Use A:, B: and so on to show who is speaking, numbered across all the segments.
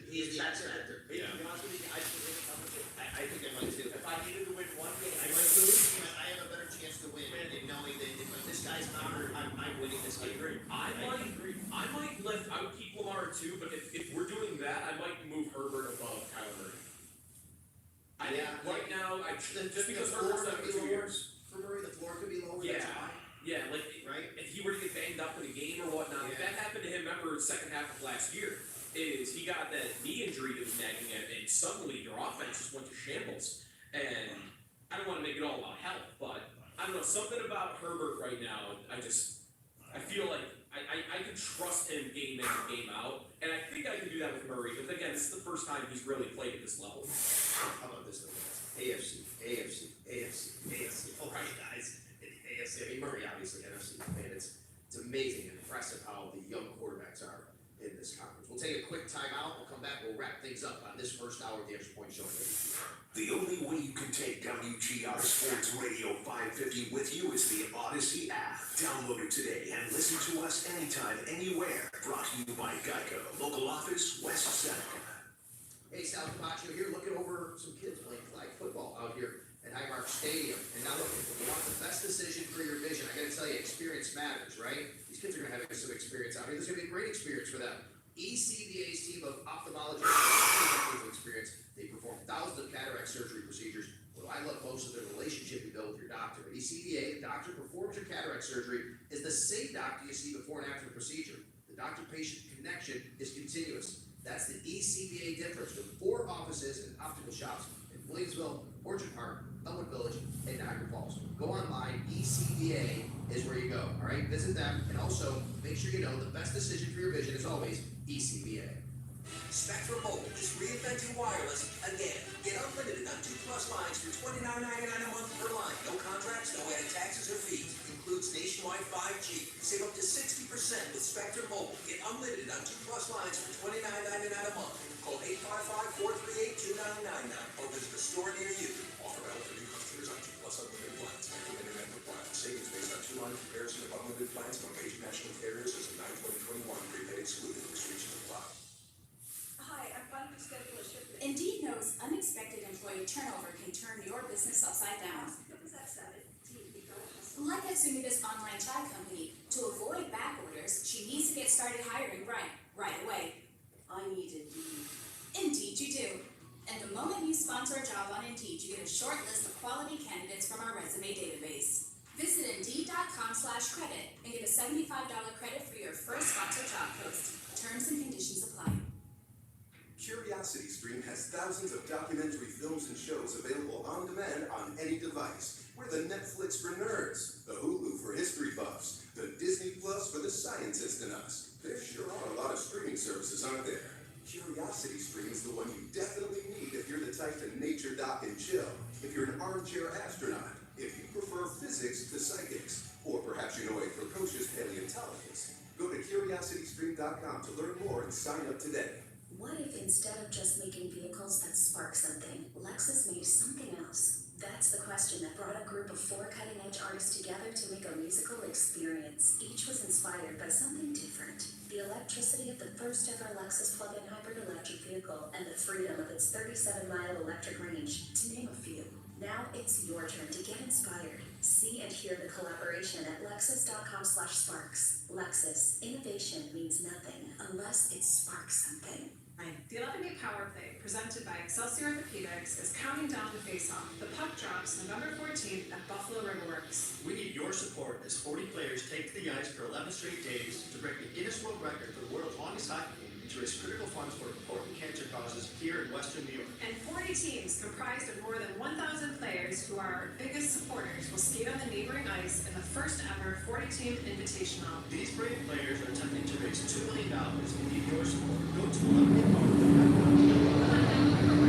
A: he's the X factor. To be honest with you, I put him in number 2.
B: I think I might too.
A: If I needed to win one game,
B: I might lose, but I have a better chance to win in knowing that if this guy's not hurt, I'm winning this game.
C: I might lift. I would keep Lamar at 2, but if we're doing that, I might move Herbert above Kyler Murray. Right now, just because Herbert's done it for 2 years.
B: For Murray, the floor could be lower.
C: Yeah.
B: That's fine.
C: Yeah, like
B: Right.
C: if he were to get banged up in a game or whatnot, if that happened to him, remember second half of last year, is he got that knee injury that was nagging at him, and suddenly their offense just went to shambles. And I don't want to make it all about health, but I don't know, something about Herbert right now, I feel like I can trust him game in and game out, and I think I can do that with Murray, because again, this is the first time he's really played at this level.
B: How about this thing? AFC. All right, guys. In the AFC. I mean, Murray obviously NFC. Man, it's amazing and impressive how the young quarterbacks are in this conference. We'll take a quick timeout. We'll come back. We'll wrap things up on this first hour of the Extra Point Show.
D: The only way you can take WGR Sports Radio 550 with you is the Odyssey app. Download it today and listen to us anytime, anywhere. Brought to you by Geico. Local office, West Seneca.
B: Hey, Sal Camacho here, looking over some kids playing flag football out here at Highmark Stadium. And now look, if you want the best decision for your vision, I gotta tell you, experience matters, right? These kids are gonna have some experience out here. There's gonna be a great experience for them. ECVA's team of ophthalmologists has experience. They perform thousands of cataract surgery procedures. What I love most is the relationship you build with your doctor. At ECVA, the doctor performs your cataract surgery is the same doctor you see before and after the procedure. The doctor-patient connection is continuous. That's the ECVA difference with 4 offices and optical shops in Williamsville, Orchard Park, Elmwood Village, and Niagara Falls. Go online, ECVA is where you go, all right? Visit them, and also make sure you know the best decision for your vision is always ECVA.
E: Spectrum Mobile is reinventing wireless again. Get unlimited on 2+ lines for $29.99 a month per line. No contracts, no added taxes or fees. Includes nationwide 5G. Save up to 60% with Spectrum Mobile. Get unlimited on 2+ lines for $29.99 a month. Call 855-438-2999 or visit a store near you. Offer valid for new customers on 2+ unlimited plans. Active internet requirements. Savings based on 2-line comparison of unlimited plans from major national carriers as of 9/2021. Prepaid excluded. Restrictions apply.
F: Indeed knows unexpected employee turnover can turn your business upside down. Like Atsumida's online chat company, to avoid back orders, she needs to get started hiring right away. I need Indeed. Indeed you do. And the moment you sponsor a job on Indeed, you get a short list of quality candidates from our resume database. Visit Indeed.com/credit and get a $75 credit for your first sponsored job post. Terms and conditions apply.
G: CuriosityStream has thousands of documentary films and shows available on demand on any device. We're the Netflix for nerds, the Hulu for history buffs, the Disney Plus for the scientist in us. There sure are a lot of streaming services, aren't there? CuriosityStream is the one you definitely need if you're the type to nature dock and chill, if you're an armchair astronaut, if you prefer physics to psychics, or perhaps you know a precocious paleontologist. Go to CuriosityStream.com to learn more and sign up today.
H: What if instead of just making vehicles that spark something, Lexus made something else? That's the question that brought a group of 4 cutting-edge artists together to make a musical experience. Each was inspired by something different. The electricity of the first ever Lexus plug-in hybrid electric vehicle and the freedom of its 37-mile electric range, to name a few. Now it's your turn to get inspired. See and hear the collaboration at Lexus.com/sparks. Lexus, innovation means nothing unless it sparks something.
I: The 11-day power play presented by Excelsior Orthopedics is counting down to face-off. The puck drops November 14th at Buffalo Riverworks.
J: We need your support as 40 players take to the ice for 11 straight days to break the Guinness World Record for the world's longest hockey game and to raise critical funds for important cancer causes here in Western New York.
I: And 40 teams comprised of more than 1,000 players who are our biggest supporters will skate on the neighboring ice in the first ever 40-team invitational.
J: These brave players are attempting to raise $2 million and need your support. Go to 11daypower.com.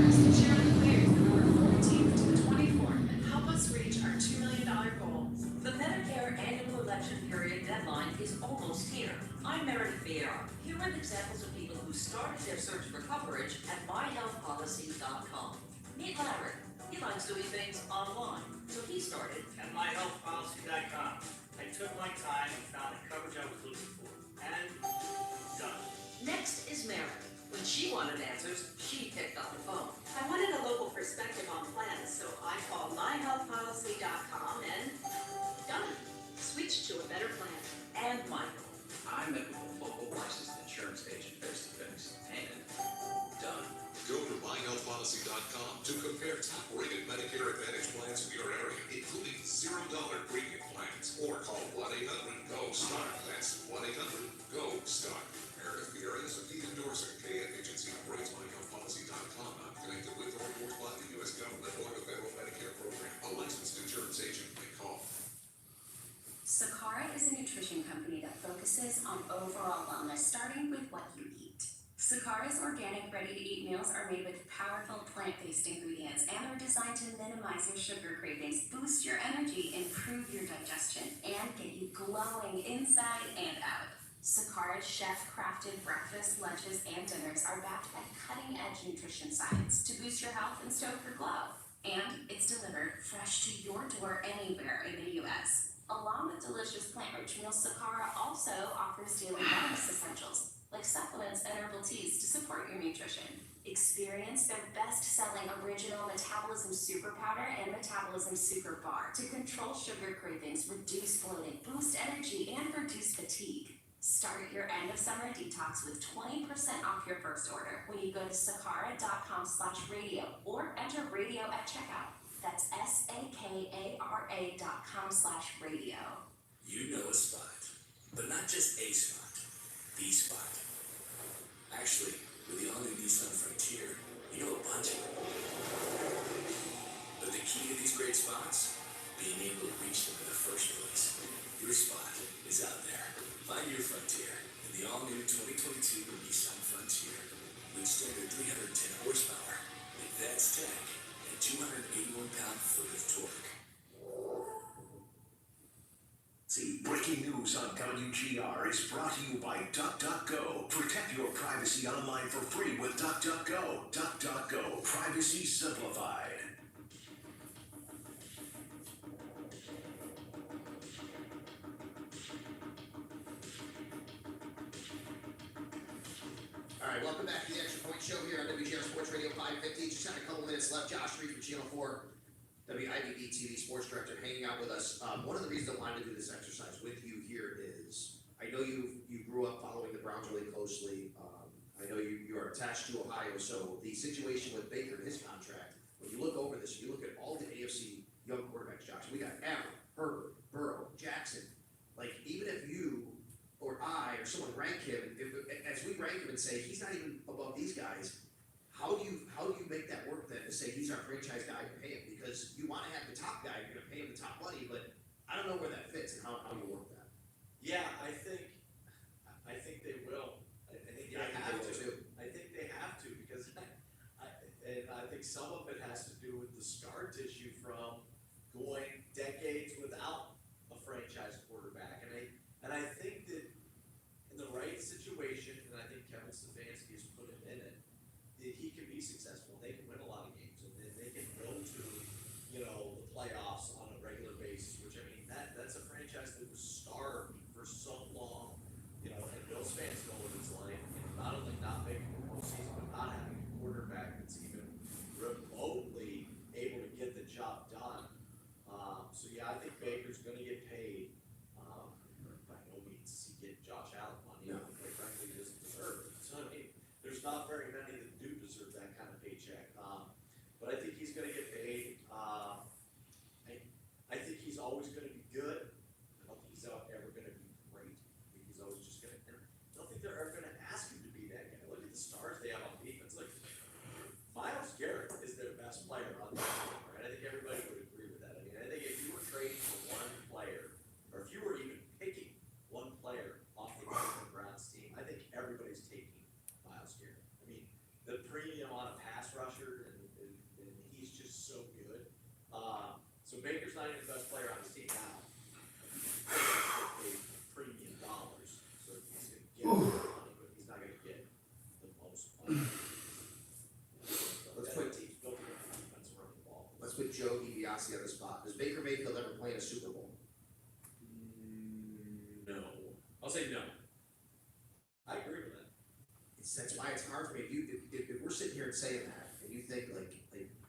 I: To cheer on the players November 14th to the 24th and help us reach our $2 million goal.
K: The Medicare annual election period deadline is almost here. I'm Meredith Vieira. Here are examples of people who started their search for coverage at myhealthpolicy.com. Meet Larry. He likes doing things online, so he started
L: at myhealthpolicy.com. I took my time and found the coverage I was looking for. And done.
K: Next is Mary. When she wanted answers, she picked up the phone.
L: I wanted a local perspective on plans, so I called myhealthpolicy.com and done. Switched to a better plan.
K: And Michael.
M: I met with a local licensed insurance agent face to face, and done.
N: Go to myhealthpolicy.com to compare top-rated Medicare Advantage plans in your area, including $0 premium plans, or call 1-800-GO-START. That's 1-800-GO-START. Meredith Vieira is a fee endorsing KF agency operates myhealthpolicy.com, not connected with or endorsed by the U.S. government or the federal Medicare program. A licensed insurance agent may call.
H: Sakara is a nutrition company that focuses on overall wellness, starting with what you eat. Sakara's organic, ready-to-eat meals are made with powerful plant-based ingredients and are designed to minimize your sugar cravings, boost your energy, improve your digestion, and get you glowing inside and out. Sakara's chef-crafted breakfast, lunches, and dinners are backed by cutting-edge nutrition science to boost your health and stoke your glow. And it's delivered fresh to your door anywhere in the U.S. Along with delicious plant-rich meals, Sakara also offers daily wellness essentials, like supplements and herbal teas to support your nutrition. Experience their best-selling original Metabolism Super Powder and Metabolism Super Bar to control sugar cravings, reduce bloating, boost energy, and reduce fatigue. Start your end-of-summer detox with 20% off your first order when you go to sakara.com/radio or enter radio at checkout. That's SAKARA.com/radio.
M: You know a spot, but not just a spot, the spot. Actually, with the all-new Nissan Frontier, you know a bunch of them. But the key to these great spots? Being able to reach them in the first place. Your spot is out there. Find your Frontier in the all-new 2022 Nissan Frontier with standard 310 horsepower, advanced tech, and 281 pound-foot of torque.
D: See, breaking news on WGR is brought to you by DuckDuckGo. Protect your privacy online for free with DuckDuckGo. DuckDuckGo, privacy simplified.
B: All right, welcome back to the Extra Point Show here on WGR Sports Radio 550. Just had a couple minutes left. Josh Reed from Channel 4, WIBB TV sports director, hanging out with us. One of the reasons I wanted to do this exercise with you here is I know you grew up following the Browns really closely. I know you are attached to Ohio, so the situation with Baker and his contract, when you look over this, you look at all the AFC young quarterbacks, Josh, we got Allen, Herbert, Burrow, Jackson. Like, even if you or I or someone rank him, as we rank him and say he's not even above these guys, how do you make that work then to say he's our franchise guy and pay him? Because you want to have the top guy, you're going to pay him the top money, but I don't know where that fits and how you work that.
A: Yeah, I think they will. I think they have to. I think they have to because I think some of it has to do with the scar tissue from going decades without a franchise quarterback, and I think that in the right situation, and I think Kevin Stefanski has put him in it, that he can be successful. They can win a lot of games, and they can go to the playoffs on a regular basis. Which I mean, that's a franchise that was starved for so long. And Bills fans know what it's like. Not only not making the postseason, but not having a quarterback that's even remotely able to get the job done. So yeah, I think Baker's going to get paid. By no means does he get Josh Allen money.
B: No.
A: Quite frankly, he doesn't deserve it. So I mean, there's not very many that do deserve that kind of paycheck. But I think he's going to get paid. I think he's always going to be good. I don't think he's ever going to be great. I think he's always just going to. I don't think they're ever going to ask him to be that guy. Look at the stars they have on defense. Like Myles Garrett is their best player on the team, right? I think everybody would agree with that. I mean, I think if you were trading for one player, or if you were even picking one player off the Cleveland Browns team, I think everybody's taking Myles Garrett. I mean, the premium on a pass rusher, and he's just so good. So Baker's not even the best player on his team now. Paid premium dollars, so he's going to get more money, but he's not going to get the most money.
B: Let's put
A: team's built around the defense running the ball.
B: Let's put Joe DiBiase on the spot. Does Baker Mayfield ever play in a Super Bowl?
C: No. I'll say no.
A: I agree with that.
B: why it's hard for me, if we're sitting here and saying that, and you think like,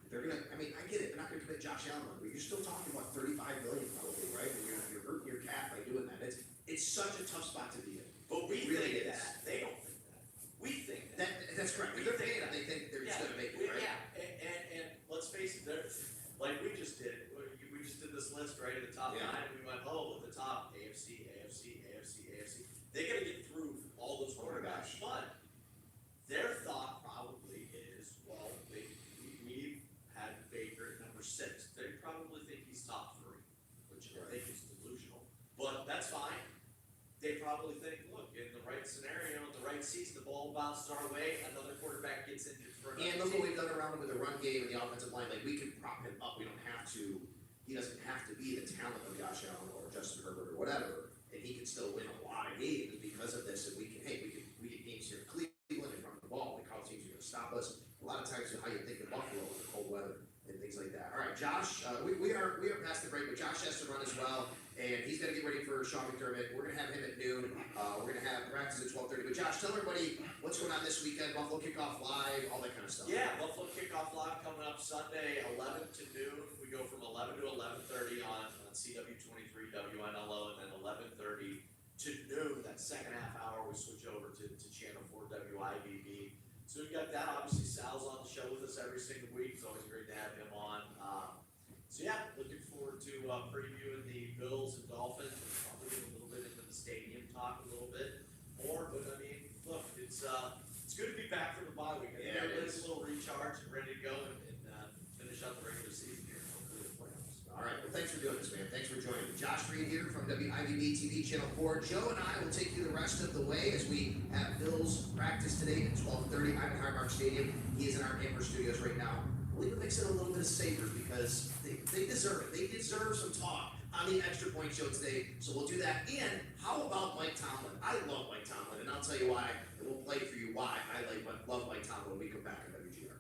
B: they're gonna, I mean, I get it, they're not gonna commit Josh Allen, but you're still talking about 35 million probably, right? And you're hurting your cap by doing that, it's such a tough spot to be in.
A: But we
B: Really
A: think
B: is.
A: that, they don't think that. We think that.
B: That's correct, if they're paying it, they think they're just gonna make it, right?
A: Yeah, and let's face it, like we just did this list right at the top
B: Yeah.
A: 9, and we went, oh, at the top, AFC. They gotta get through all those quarterbacks, but their thought probably is, well, we've had Baker at number 6. They probably think he's top 3, which I think is delusional, but that's fine. They probably think, look, in the right scenario, in the right seats, the ball bounces our way, another quarterback gets injured for another
B: And look
A: team.
B: what we've done around him with the run game and the offensive line, like we can prop him up, we don't have to, he doesn't have to be the talent of Josh Allen or Justin Herbert or whatever, and he can still win a lot of games because of this, and we can get games here in Cleveland and run the ball, like how teams are gonna stop us, a lot of times how you think of Buffalo with the cold weather and things like that. Alright, Josh, we are past the break, but Josh has to run as well, and he's gonna get ready for Sean McDermott, we're gonna have him at noon, we're gonna have practice at 12:30, but Josh, tell everybody what's going on this weekend, Buffalo Kickoff Live, all that kind of stuff.
A: Yeah, Buffalo Kickoff Live coming up Sunday, 11 to noon. We go from 11 to 11:30 on CW23 WNLO, and then 11:30 to noon. That second half hour, we switch over to Channel 4 WIVB. So we've got that. Obviously, Sal's on the show with us every single week. It's always great to have him on. So yeah, looking forward to previewing the Bills and Dolphins. We'll probably get a little bit into the stadium talk a little bit more, but I mean, look, it's good to be back from the bye week. I think
B: Yeah, it
A: everybody's
B: is.
A: a little recharged and ready to go and finish out the regular season here. Hopefully the playoffs.
B: Alright, well thanks for doing this, man, thanks for joining me. Josh Reed here from WIVB TV Channel 4. Joe and I will take you the rest of the way as we have Bills practice today at 12:30. I'm at Highmark Stadium, he is in our Amber Studios right now. We're gonna mix in a little bit of Sabres because they deserve it, they deserve some talk on the Extra Point Show today, so we'll do that. And how about Mike Tomlin? I love Mike Tomlin, and I'll tell you why, and we'll play for you why I love Mike Tomlin when we come back on WGR.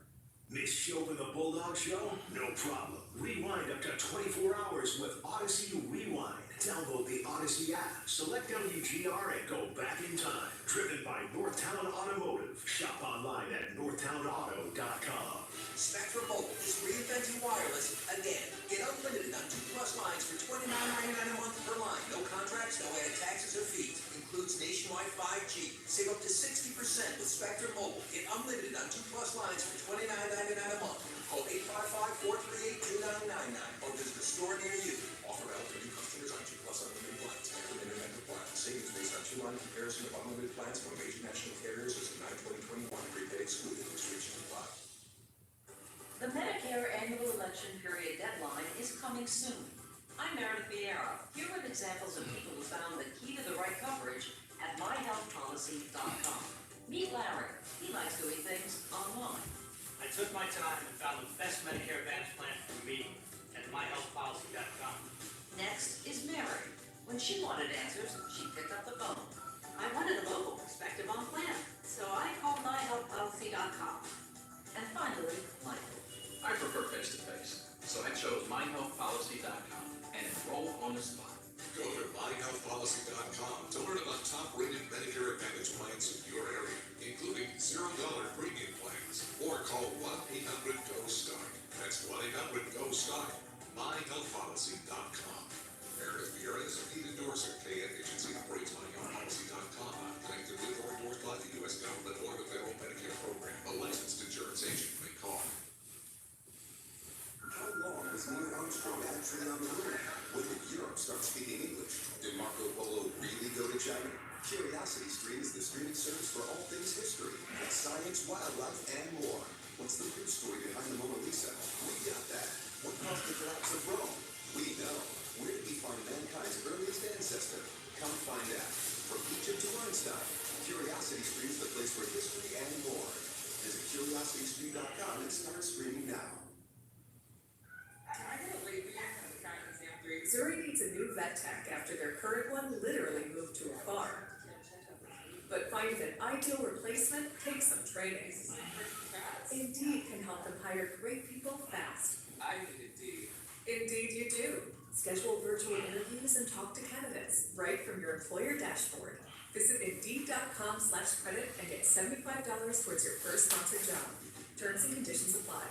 D: Miss Chopin the Bulldog Show? No problem. Rewind up to 24 hours with Odyssey Rewind. Download the Odyssey app, select WGR, and go back in time. Driven by Northtown Automotive. Shop online at northtownauto.com.
E: Spectrum Mobile is reinventing wireless again. Get unlimited on 2+ lines for $29.99 a month per line. No contracts, no added taxes or fees. Includes nationwide 5G. Save up to 60% with Spectrum Mobile. Get unlimited on 2+ lines for $29.99 a month. Call 855-438-2999 or visit a store near you. Offer eligible new customers on 2+ unlimited plans. Spectrum Internet requirements. Savings based on 2-line comparison of unlimited plans from major national carriers as of 9/2021. Prepaid excluded. Restrictions apply.
K: The Medicare annual election period deadline is coming soon. I'm Meredith Vieira. Here are examples of people who found the key to the right coverage at myhealthpolicy.com. Meet Larry. He likes doing things online.
O: I took my time and found the best Medicare Advantage plan for me at myhealthpolicy.com.
K: Next is Mary. When she wanted answers, she picked up the phone.
L: I wanted a local perspective on plan, so I called myhealthpolicy.com.
K: And finally, Michael.
P: I prefer face-to-face, so I chose myhealthpolicy.com and enrolled on the spot.
N: Go to myhealthpolicy.com to learn about top-rated Medicare Advantage plans in your area, including $0 premium plans, or call 1-800-GO-START. That's 1-800-GO-START. myhealthpolicy.com. Meredith Vieira is a paid endorser. KF Agency operates myhealthpolicy.com, not connected with or endorsed by the U.S. government or the federal Medicare program. A licensed insurance agent may call.
G: How long was Neil Armstrong actually on the moon? When did Europe start speaking English? Did Marco Polo really go to China? Curiosity Stream is the streaming service for all things history, science, wildlife, and more. What's the true story behind the Mona Lisa? We got that. What caused the collapse of Rome? We know. Where did we find mankind's earliest ancestor? Come find out. From Egypt to Einstein, Curiosity Stream is the place for history and more. Visit curiositystream.com and start streaming now.
Q: Zuri needs a new vet tech after their current one literally moved to a farm. But finding an ideal replacement takes some training. Indeed can help them hire great people fast.
P: I need Indeed.
Q: Indeed you do. Schedule virtual interviews and talk to candidates right from your employer dashboard. Visit Indeed.com/credit and get $75 towards your first sponsored job. Terms and conditions apply.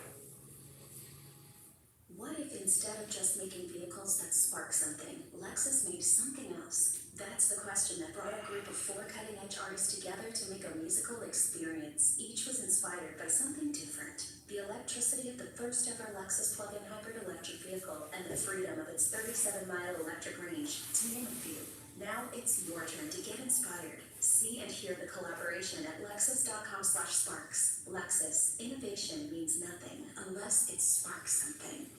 H: What if instead of just making vehicles that spark something, Lexus made something else? That's the question that brought a group of 4 cutting-edge artists together to make a musical experience. Each was inspired by something different. The electricity of the first ever Lexus plug-in hybrid electric vehicle and the freedom of its 37-mile electric range, to name a few. Now it's your turn to get inspired. See and hear the collaboration at lexus.com/sparks. Lexus, innovation means nothing unless it sparks something.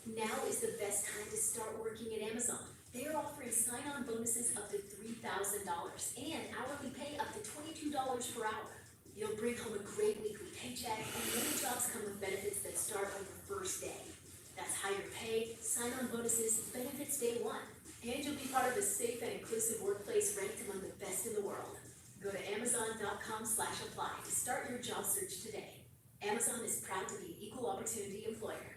R: Now is the best time to start working at Amazon. They are offering sign-on bonuses up to $3,000 and hourly pay up to $22 per hour. You'll bring home a great weekly paycheck, and many jobs come with benefits that start on your first day. That's higher pay, sign-on bonuses, benefits day one. And you'll be part of a safe and inclusive workplace ranked among the best in the world. Go to Amazon.com/apply to start your job search today. Amazon is proud to be an equal opportunity employer.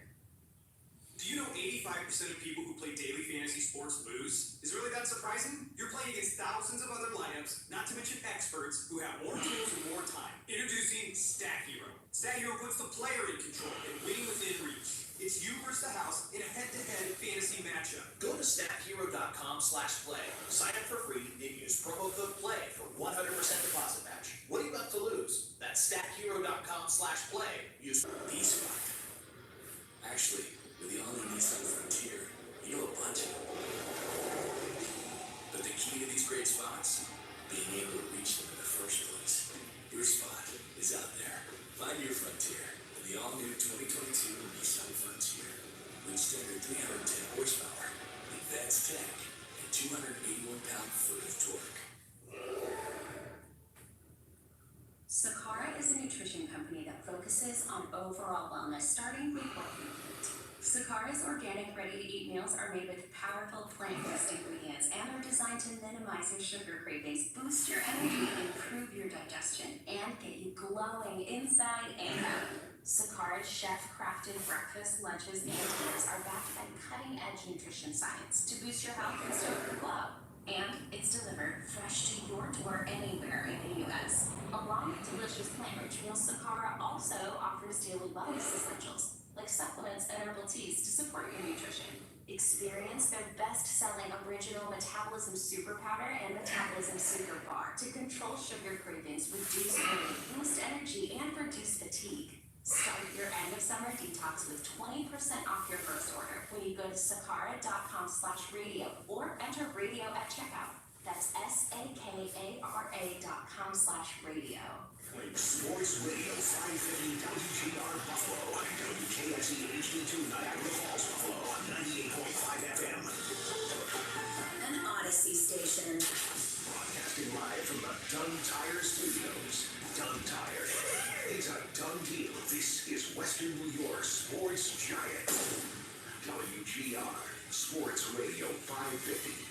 S: Do you know 85% of people who play daily fantasy sports lose? Is really that surprising? You're playing against thousands of other lineups, not to mention experts who have more tools and more time. Introducing Stat Hero. Stat Hero puts the player in control and winning within reach. It's you versus the house in a head-to-head fantasy matchup.
B: Go to stathero.com/play. Sign up for free and use promo code PLAY for 100% deposit match. What are you about to lose? That's stathero.com/play. Use
M: B-Spot. Actually, with the all-new Nissan Frontier, you know a bunch of them. But the key to these great spots, being able to reach them in the first place. Your spot is out there. Find your Frontier with the all-new 2022 Nissan Frontier. With standard 310 horsepower, advanced tech, and 281 pound-foot of torque.
H: Sakara is a nutrition company that focuses on overall wellness, starting with what you eat. Sakara's organic, ready-to-eat meals are made with powerful plant-based ingredients and are designed to minimize your sugar cravings, boost your energy, improve your digestion, and get you glowing inside and out. Sakara's chef-crafted breakfast, lunches, and dinners are backed by cutting-edge nutrition science to boost your health and stoke your glow. And it's delivered fresh to your door anywhere in the U.S. Along with delicious plant-rich meals, Sakara also offers daily wellness essentials like supplements and herbal teas to support your nutrition. Experience their best-selling original Metabolism Super Powder and Metabolism Super Bar to control sugar cravings, reduce weight, boost energy, and reduce fatigue. Start your end-of-summer detox with 20% off your first order when you go to sakara.com/radio or enter radio at checkout. That's SAKARA.com/radio.
D: Sports Radio 550 WGR Buffalo, WKSE HD2 Niagara Falls Buffalo, 98.5 FM.
H: An Odyssey station.
D: Broadcasting live from the Dunn Tire Studios. Dunn Tire. It's a done deal. This is Western New York Sports Giant. WGR Sports Radio 550.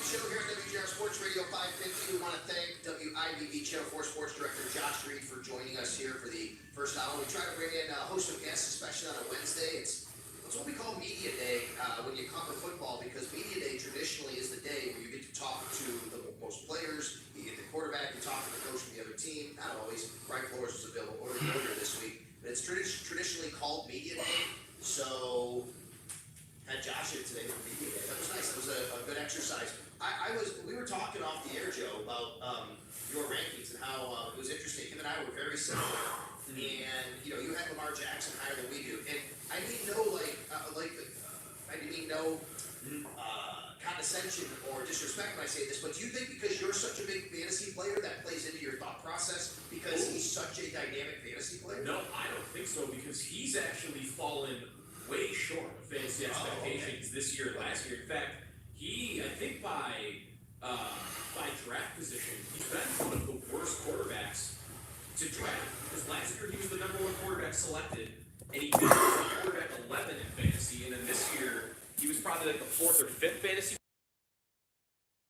B: Show here at WGR Sports Radio 550. We want to thank WIBB Channel 4 Sports Director Josh Reed for joining us here for the first hour. We try to bring in a host of guests, especially on a Wednesday. It's what we call Media Day when you cover football, because Media Day traditionally is the day where you get to talk to the most players, you get the quarterback, you talk to the coach from the other team. Not always. Brian Flores was available earlier this week, but it's traditionally called Media Day. So had Josh in today for Media Day. That was nice. That was a good exercise. We were talking off the air, Joe, about your rankings and how it was interesting. Him and I were very similar, and you had Lamar Jackson higher than we do, and I didn't know I didn't mean no condescension or disrespect when I say this, but do you think because you're such a big fantasy player that plays into your thought process because he's such a dynamic fantasy player?
C: No, I don't think so, because he's actually fallen way short of fantasy expectations this year and last year. In fact, I think by draft position, he's been one of the worst quarterbacks to draft. Because last year he was the number 1 quarterback selected, and he finished quarterback 11 in fantasy. And then this year he was probably like the 4th or 5th fantasy